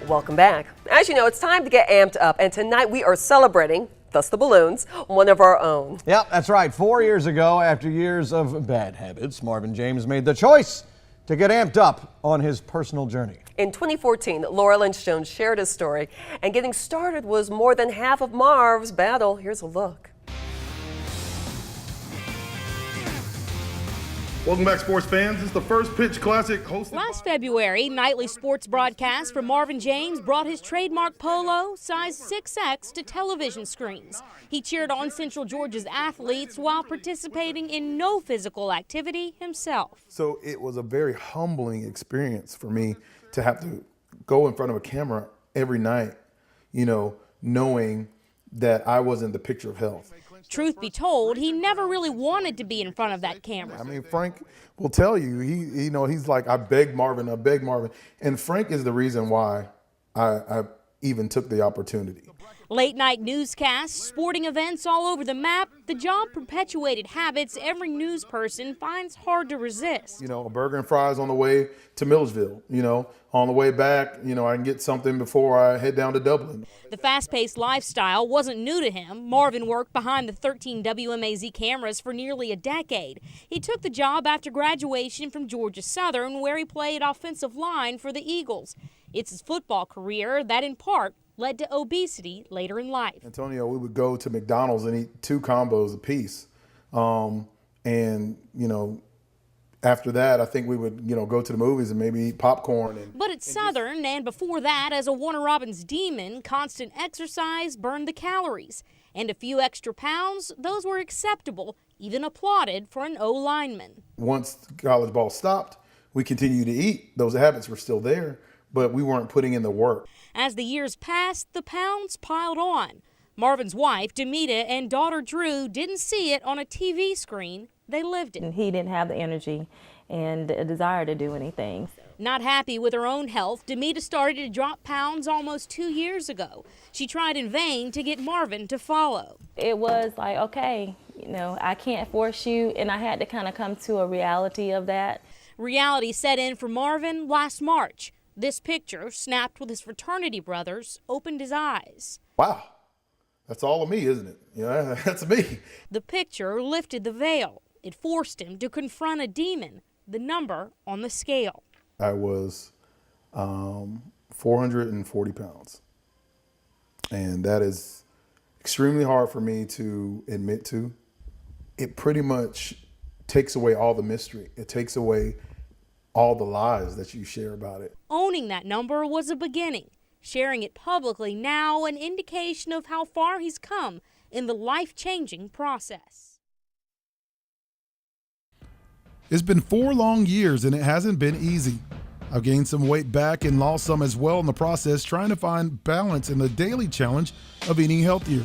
Welcome back. As you know, it's time to get amped up, and tonight we are celebrating, thus the balloons, one of our own. Yep, that's right. 4 years ago, after years of bad habits, Marvin James made the choice to get amped up on his personal journey. In 2014, Laura Lynch Jones shared his story, and getting started was more than half of Marv's battle. Here's a look. Welcome back, sports fans. It's the First Pitch Classic hosted Last February, nightly sports broadcast from Marvin James brought his trademark polo, size 6X, to television screens. He cheered on Central Georgia's athletes while participating in no physical activity himself. So it was a very humbling experience for me to have to go in front of a camera every night, knowing that I wasn't the picture of health. Truth be told, he never really wanted to be in front of that camera. I mean, Frank will tell you, he's like, I beg Marvin. And Frank is the reason why I even took the opportunity. Late night newscasts, sporting events all over the map, the job perpetuated habits every news person finds hard to resist. A burger and fries on the way to Milledgeville, on the way back, I can get something before I head down to Dublin. The fast-paced lifestyle wasn't new to him. Marvin worked behind the 13 WMAZ cameras for nearly a decade. He took the job after graduation from Georgia Southern, where he played offensive line for the Eagles. It's his football career that, in part, led to obesity later in life. Antonio, we would go to McDonald's and eat 2 combos apiece. After that, I think we would, go to the movies and maybe eat popcorn. But at Southern, and before that, as a Warner Robins demon, constant exercise burned the calories. And a few extra pounds, those were acceptable, even applauded for an O-lineman. Once college ball stopped, we continued to eat. Those habits were still there, but we weren't putting in the work. As the years passed, the pounds piled on. Marvin's wife, Demita, and daughter, Drew, didn't see it on a TV screen. They lived it. And he didn't have the energy and a desire to do anything. Not happy with her own health, Demita started to drop pounds almost 2 years ago. She tried in vain to get Marvin to follow. It was like, okay, I can't force you, and I had to kind of come to a reality of that. Reality set in for Marvin last March. This picture, snapped with his fraternity brothers, opened his eyes. Wow, that's all of me, isn't it? That's me. The picture lifted the veil. It forced him to confront a demon, the number on the scale. I was 440 pounds. And that is extremely hard for me to admit to. It pretty much takes away all the mystery. It takes away all the lies that you share about it. Owning that number was a beginning. Sharing it publicly now an indication of how far he's come in the life-changing process. It's been 4 long years and it hasn't been easy. I've gained some weight back and lost some as well in the process, trying to find balance in the daily challenge of eating healthier.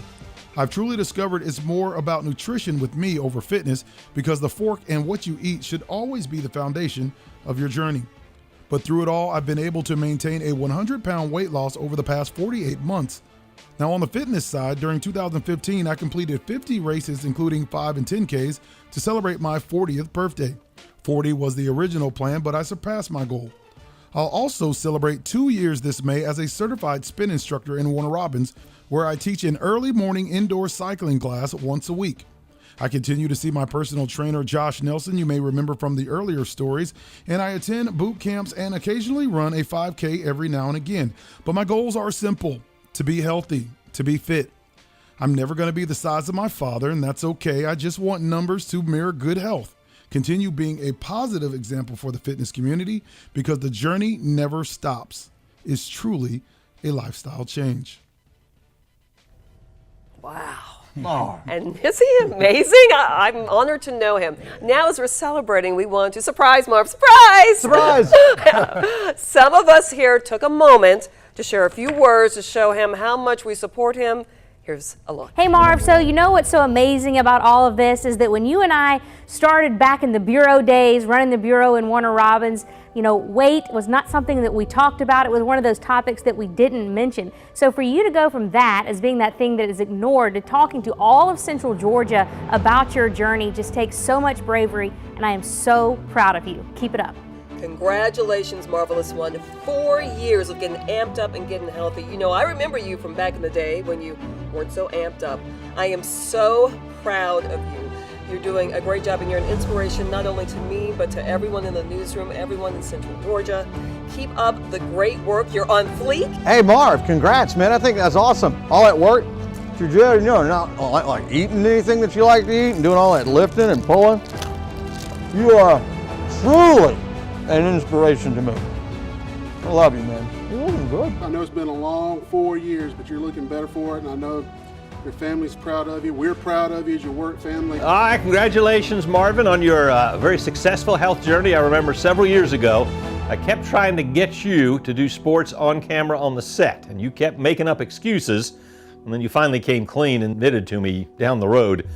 I've truly discovered it's more about nutrition with me over fitness, because the fork and what you eat should always be the foundation of your journey. But through it all, I've been able to maintain a 100-pound weight loss over the past 48 months. Now, on the fitness side, during 2015, I completed 50 races, including 5 and 10Ks, to celebrate my 40th birthday. 40 was the original plan, but I surpassed my goal. I'll also celebrate 2 years this May as a certified spin instructor in Warner Robins, where I teach an early morning indoor cycling class once a week. I continue to see my personal trainer, Josh Nelson, you may remember from the earlier stories, and I attend boot camps and occasionally run a 5K every now and again. But my goals are simple: to be healthy, to be fit. I'm never going to be the size of my father, and that's okay. I just want numbers to mirror good health. Continue being a positive example for the fitness community, because the journey never stops. It's truly a lifestyle change. Wow. Oh. And is he amazing? I'm honored to know him. Now, as we're celebrating, we want to surprise Marv. Surprise! Surprise! Some of us here took a moment to share a few words to show him how much we support him. Here's a look. Hey Marv, so you know what's so amazing about all of this is that when you and I started back in the bureau days, running the bureau in Warner Robins, weight was not something that we talked about. It was one of those topics that we didn't mention. So for you to go from that as being that thing that is ignored to talking to all of Central Georgia about your journey just takes so much bravery, and I am so proud of you. Keep it up. Congratulations, Marvelous One. 4 years of getting amped up and getting healthy. You know, I remember you from back in the day when you weren't so amped up. I am so proud of you. You're doing a great job, and you're an inspiration not only to me, but to everyone in the newsroom, everyone in Central Georgia. Keep up the great work. You're on fleek. Hey, Marv, congrats, man. I think that's awesome. All that work that you're doing, you know, not like eating anything that you like to eat and doing all that lifting and pulling. You are truly an inspiration to me. I love you, man. You're looking good. I know it's been a long 4 years, but you're looking better for it, and I know your family's proud of you. We're proud of you as your work family. Congratulations, Marvin, on your very successful health journey. I remember several years ago, I kept trying to get you to do sports on camera on the set, and you kept making up excuses, and then you finally came clean and admitted to me down the road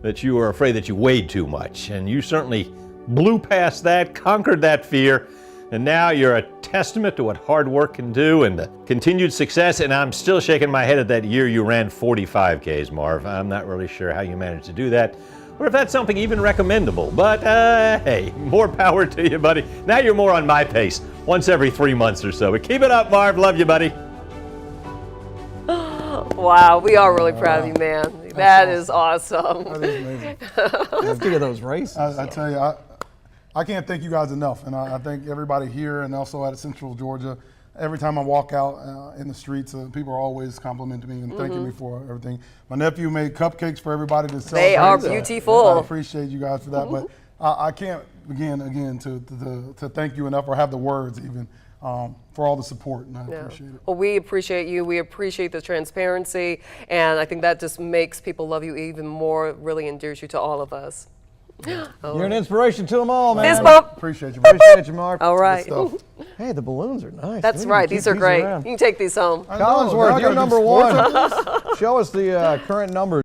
that you were afraid that you weighed too much, and you certainly blew past that, conquered that fear, and now you're a testament to what hard work can do and continued success. And I'm still shaking my head at that year you ran 45 Ks, Marv. I'm not really sure how you managed to do that, or if that's something even recommendable. But hey, more power to you, buddy. Now you're more on my pace, once every 3 months or so. But keep it up, Marv. Love you, buddy. Wow, we are really proud of you, man. That is awesome. That is amazing. Let's think of those races. I tell you, I can't thank you guys enough, and I thank everybody here and also at Central Georgia. Every time I walk out in the streets, people are always complimenting me and thanking me for everything. My nephew made cupcakes for everybody to celebrate. They are so beautiful. I appreciate you guys for that, but I can't begin again to thank you enough or have the words even for all the support, and I appreciate it. Well, we appreciate you. We appreciate the transparency, and I think that just makes people love you even more, really endears you to all of us. You're an inspiration to them all, man. Fist bump. Appreciate you. Appreciate you, Marv. All right. Good stuff. Hey, the balloons are nice. That's We need right. to keep These are great. around. You can take these home. I know, now I Collinsworth, gotta you're do number sports one. on this? Show us the current number.